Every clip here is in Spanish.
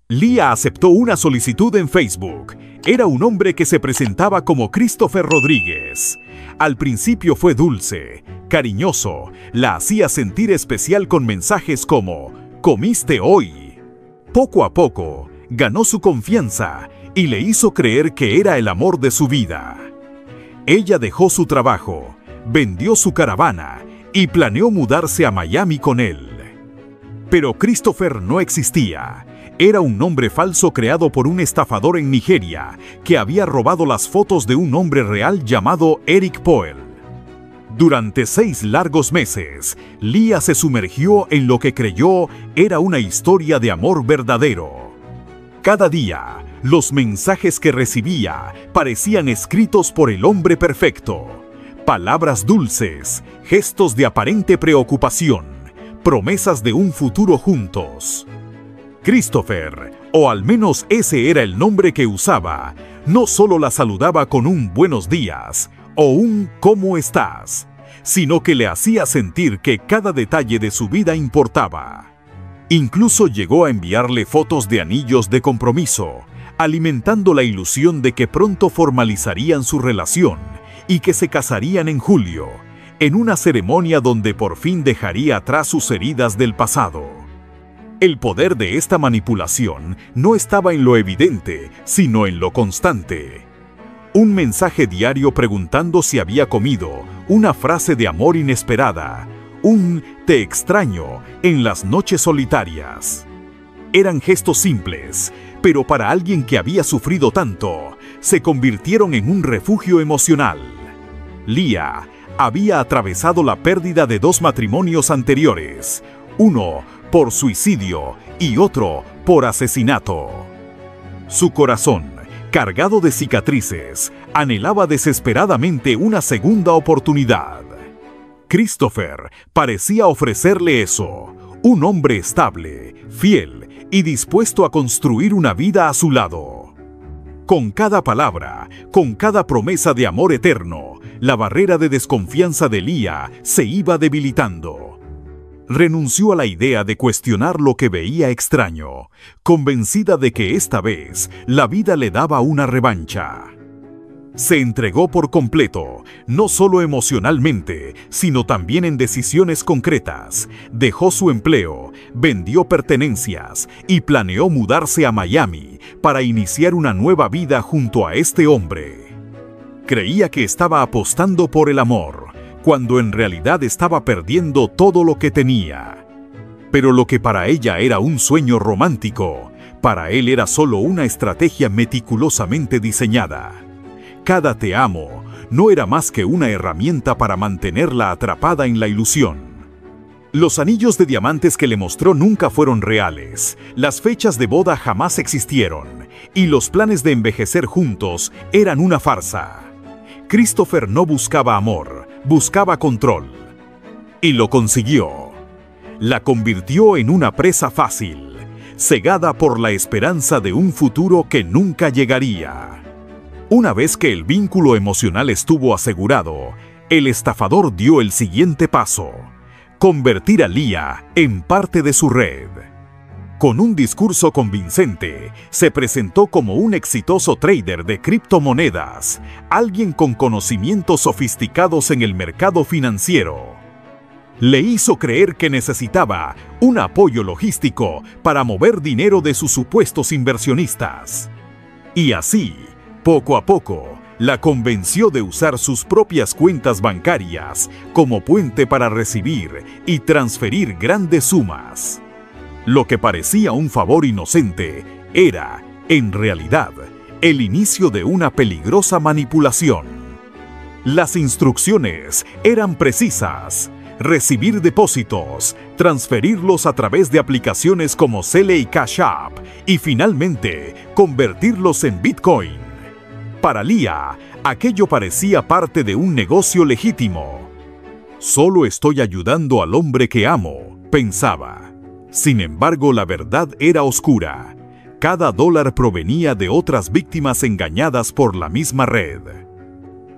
Lía aceptó una solicitud en Facebook. Era un hombre que se presentaba como Christopher Rodríguez. Al principio fue dulce, cariñoso, la hacía sentir especial con mensajes como «¿Comiste hoy?». Poco a poco, ganó su confianza y le hizo creer que era el amor de su vida. Ella dejó su trabajo, vendió su caravana y planeó mudarse a Miami con él. Pero Christopher no existía. Era un nombre falso creado por un estafador en Nigeria que había robado las fotos de un hombre real llamado Eric Poel. Durante 6 largos meses, Lía se sumergió en lo que creyó era una historia de amor verdadero. Cada día, los mensajes que recibía parecían escritos por el hombre perfecto. Palabras dulces, gestos de aparente preocupación, promesas de un futuro juntos. Christopher, o al menos ese era el nombre que usaba, no solo la saludaba con un buenos días o un ¿cómo estás?, sino que le hacía sentir que cada detalle de su vida importaba. Incluso llegó a enviarle fotos de anillos de compromiso, alimentando la ilusión de que pronto formalizarían su relación y que se casarían en julio, en una ceremonia donde por fin dejaría atrás sus heridas del pasado. El poder de esta manipulación no estaba en lo evidente, sino en lo constante. Un mensaje diario preguntando si había comido, una frase de amor inesperada, un «te extraño» en las noches solitarias. Eran gestos simples, pero para alguien que había sufrido tanto, se convirtieron en un refugio emocional. Lía había atravesado la pérdida de 2 matrimonios anteriores, uno por suicidio y otro por asesinato. Su corazón, cargado de cicatrices, anhelaba desesperadamente una segunda oportunidad. Christopher parecía ofrecerle eso, un hombre estable, fiel y dispuesto a construir una vida a su lado. Con cada palabra, con cada promesa de amor eterno, la barrera de desconfianza de Lía se iba debilitando. Renunció a la idea de cuestionar lo que veía extraño, convencida de que esta vez la vida le daba una revancha. Se entregó por completo, no solo emocionalmente, sino también en decisiones concretas. Dejó su empleo, vendió pertenencias y planeó mudarse a Miami para iniciar una nueva vida junto a este hombre. Creía que estaba apostando por el amor, cuando en realidad estaba perdiendo todo lo que tenía. Pero lo que para ella era un sueño romántico, para él era solo una estrategia meticulosamente diseñada. Cada te amo no era más que una herramienta para mantenerla atrapada en la ilusión. Los anillos de diamantes que le mostró nunca fueron reales, las fechas de boda jamás existieron, y los planes de envejecer juntos eran una farsa. Christopher no buscaba amor, buscaba control. Y lo consiguió. La convirtió en una presa fácil, cegada por la esperanza de un futuro que nunca llegaría. Una vez que el vínculo emocional estuvo asegurado, el estafador dio el siguiente paso: convertir a Lía en parte de su red. Con un discurso convincente, se presentó como un exitoso trader de criptomonedas, alguien con conocimientos sofisticados en el mercado financiero. Le hizo creer que necesitaba un apoyo logístico para mover dinero de sus supuestos inversionistas. Y así, poco a poco, la convenció de usar sus propias cuentas bancarias como puente para recibir y transferir grandes sumas. Lo que parecía un favor inocente era, en realidad, el inicio de una peligrosa manipulación. Las instrucciones eran precisas: recibir depósitos, transferirlos a través de aplicaciones como Zelle y Cash App y finalmente convertirlos en Bitcoin. Para Lía, aquello parecía parte de un negocio legítimo. Solo estoy ayudando al hombre que amo, pensaba. Sin embargo, la verdad era oscura. Cada dólar provenía de otras víctimas engañadas por la misma red.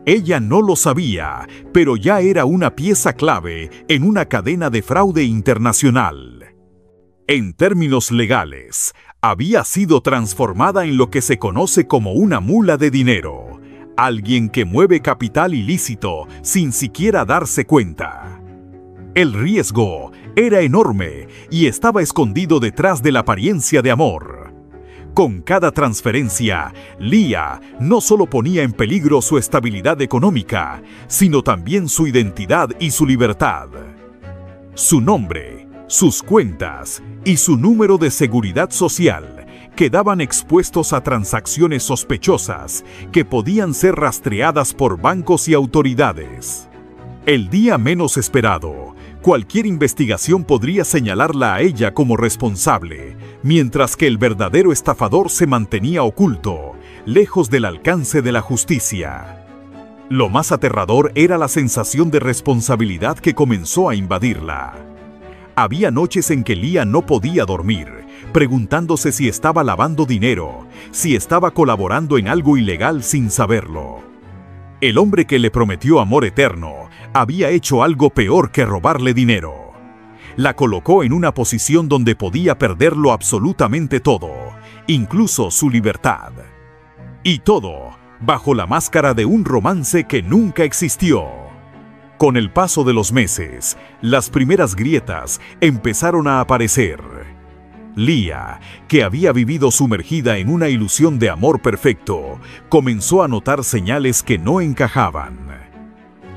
Ella no lo sabía, pero ya era una pieza clave en una cadena de fraude internacional. En términos legales, había sido transformada en lo que se conoce como una mula de dinero, alguien que mueve capital ilícito sin siquiera darse cuenta. El riesgo era enorme y estaba escondido detrás de la apariencia de amor. Con cada transferencia, Leah no solo ponía en peligro su estabilidad económica, sino también su identidad y su libertad. Su nombre, sus cuentas y su número de seguridad social quedaban expuestos a transacciones sospechosas que podían ser rastreadas por bancos y autoridades. El día menos esperado, cualquier investigación podría señalarla a ella como responsable, mientras que el verdadero estafador se mantenía oculto, lejos del alcance de la justicia. Lo más aterrador era la sensación de responsabilidad que comenzó a invadirla. Había noches en que Leah no podía dormir, preguntándose si estaba lavando dinero, si estaba colaborando en algo ilegal sin saberlo. El hombre que le prometió amor eterno había hecho algo peor que robarle dinero. La colocó en una posición donde podía perderlo absolutamente todo, incluso su libertad. Y todo bajo la máscara de un romance que nunca existió. Con el paso de los meses, las primeras grietas empezaron a aparecer. Leah, que había vivido sumergida en una ilusión de amor perfecto, comenzó a notar señales que no encajaban.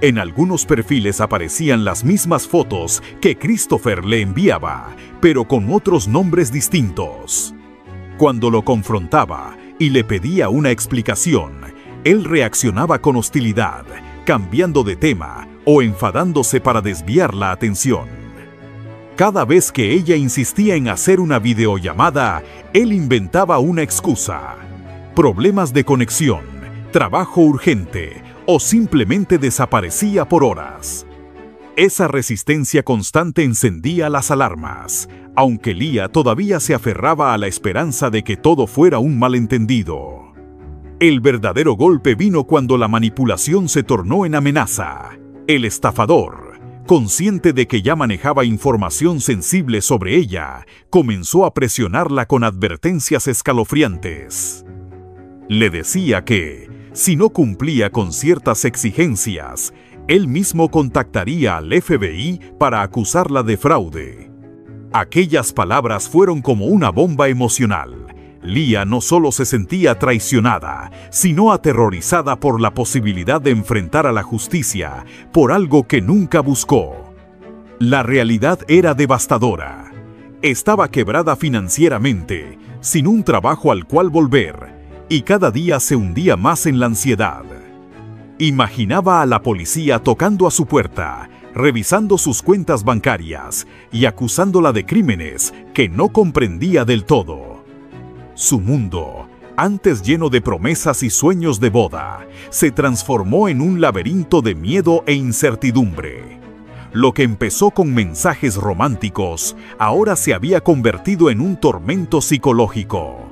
En algunos perfiles aparecían las mismas fotos que Christopher le enviaba, pero con otros nombres distintos. Cuando lo confrontaba y le pedía una explicación, él reaccionaba con hostilidad, cambiando de tema o enfadándose para desviar la atención. Cada vez que ella insistía en hacer una videollamada, él inventaba una excusa. Problemas de conexión, trabajo urgente o simplemente desaparecía por horas. Esa resistencia constante encendía las alarmas, aunque Leah todavía se aferraba a la esperanza de que todo fuera un malentendido. El verdadero golpe vino cuando la manipulación se tornó en amenaza. El estafador, consciente de que ya manejaba información sensible sobre ella, comenzó a presionarla con advertencias escalofriantes. Le decía que, si no cumplía con ciertas exigencias, él mismo contactaría al FBI para acusarla de fraude. Aquellas palabras fueron como una bomba emocional. Leah no solo se sentía traicionada, sino aterrorizada por la posibilidad de enfrentar a la justicia por algo que nunca buscó. La realidad era devastadora. Estaba quebrada financieramente, sin un trabajo al cual volver, y cada día se hundía más en la ansiedad. Imaginaba a la policía tocando a su puerta, revisando sus cuentas bancarias y acusándola de crímenes que no comprendía del todo. Su mundo, antes lleno de promesas y sueños de boda, se transformó en un laberinto de miedo e incertidumbre. Lo que empezó con mensajes románticos, ahora se había convertido en un tormento psicológico.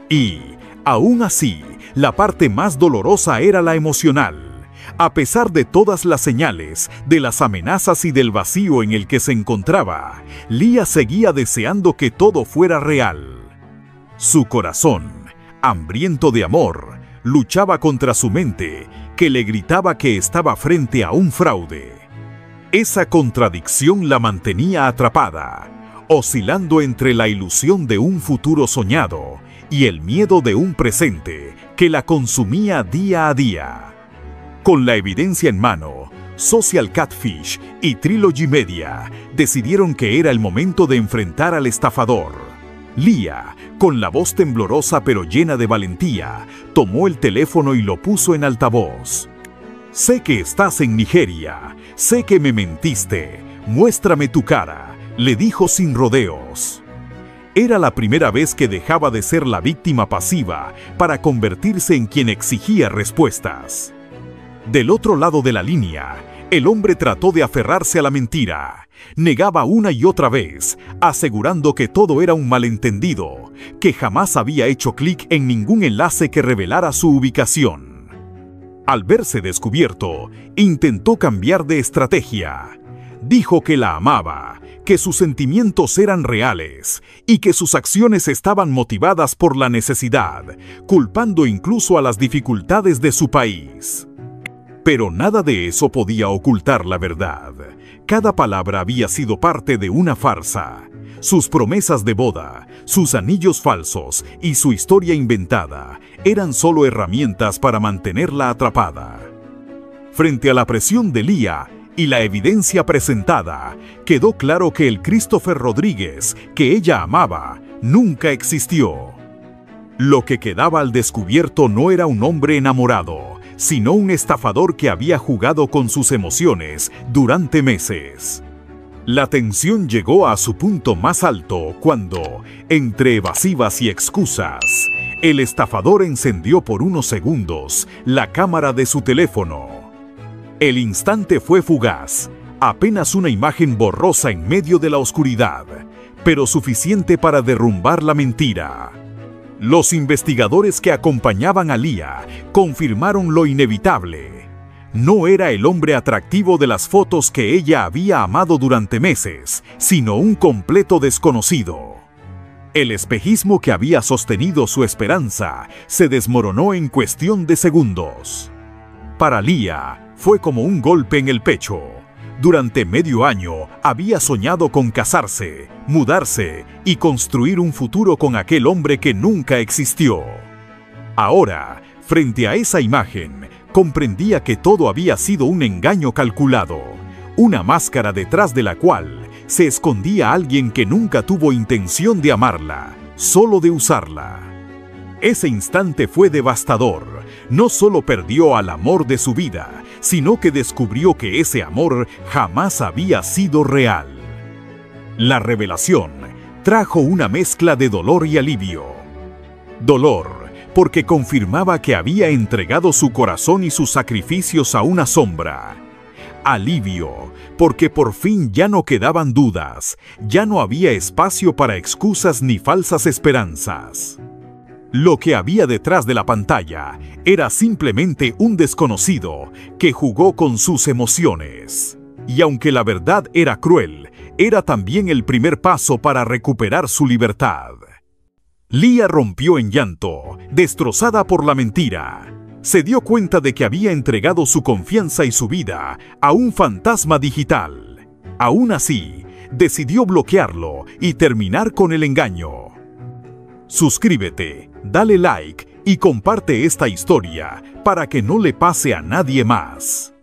Y, aún así, la parte más dolorosa era la emocional. A pesar de todas las señales, de las amenazas y del vacío en el que se encontraba, Leah seguía deseando que todo fuera real. Su corazón, hambriento de amor, luchaba contra su mente, que le gritaba que estaba frente a un fraude. Esa contradicción la mantenía atrapada, oscilando entre la ilusión de un futuro soñado y el miedo de un presente que la consumía día a día. Con la evidencia en mano, Social Catfish y Trilogy Media decidieron que era el momento de enfrentar al estafador. Leah, con la voz temblorosa pero llena de valentía, tomó el teléfono y lo puso en altavoz. «Sé que estás en Nigeria, sé que me mentiste, muéstrame tu cara», le dijo sin rodeos. Era la primera vez que dejaba de ser la víctima pasiva para convertirse en quien exigía respuestas. Del otro lado de la línea, el hombre trató de aferrarse a la mentira. Negaba una y otra vez, asegurando que todo era un malentendido, que jamás había hecho clic en ningún enlace que revelara su ubicación. Al verse descubierto, intentó cambiar de estrategia. Dijo que la amaba, que sus sentimientos eran reales y que sus acciones estaban motivadas por la necesidad, culpando incluso a las dificultades de su país. Pero nada de eso podía ocultar la verdad. Cada palabra había sido parte de una farsa. Sus promesas de boda, sus anillos falsos y su historia inventada eran solo herramientas para mantenerla atrapada. Frente a la presión de Lía y la evidencia presentada, quedó claro que el Christopher Rodríguez que ella amaba nunca existió. Lo que quedaba al descubierto no era un hombre enamorado, sino un estafador que había jugado con sus emociones durante meses. La tensión llegó a su punto más alto cuando, entre evasivas y excusas, el estafador encendió por unos segundos la cámara de su teléfono. El instante fue fugaz, apenas una imagen borrosa en medio de la oscuridad, pero suficiente para derrumbar la mentira. Los investigadores que acompañaban a Lía confirmaron lo inevitable. No era el hombre atractivo de las fotos que ella había amado durante meses, sino un completo desconocido. El espejismo que había sostenido su esperanza se desmoronó en cuestión de segundos. Para Lía fue como un golpe en el pecho. Durante medio año había soñado con casarse, mudarse y construir un futuro con aquel hombre que nunca existió. Ahora, frente a esa imagen, comprendía que todo había sido un engaño calculado, una máscara detrás de la cual se escondía alguien que nunca tuvo intención de amarla, solo de usarla. Ese instante fue devastador. No solo perdió al amor de su vida, sino que descubrió que ese amor jamás había sido real. La revelación trajo una mezcla de dolor y alivio. Dolor, porque confirmaba que había entregado su corazón y sus sacrificios a una sombra. Alivio, porque por fin ya no quedaban dudas, ya no había espacio para excusas ni falsas esperanzas. Lo que había detrás de la pantalla era simplemente un desconocido que jugó con sus emociones. Y aunque la verdad era cruel, era también el primer paso para recuperar su libertad. Lía rompió en llanto, destrozada por la mentira. Se dio cuenta de que había entregado su confianza y su vida a un fantasma digital. Aún así, decidió bloquearlo y terminar con el engaño. Suscríbete, dale like y comparte esta historia para que no le pase a nadie más.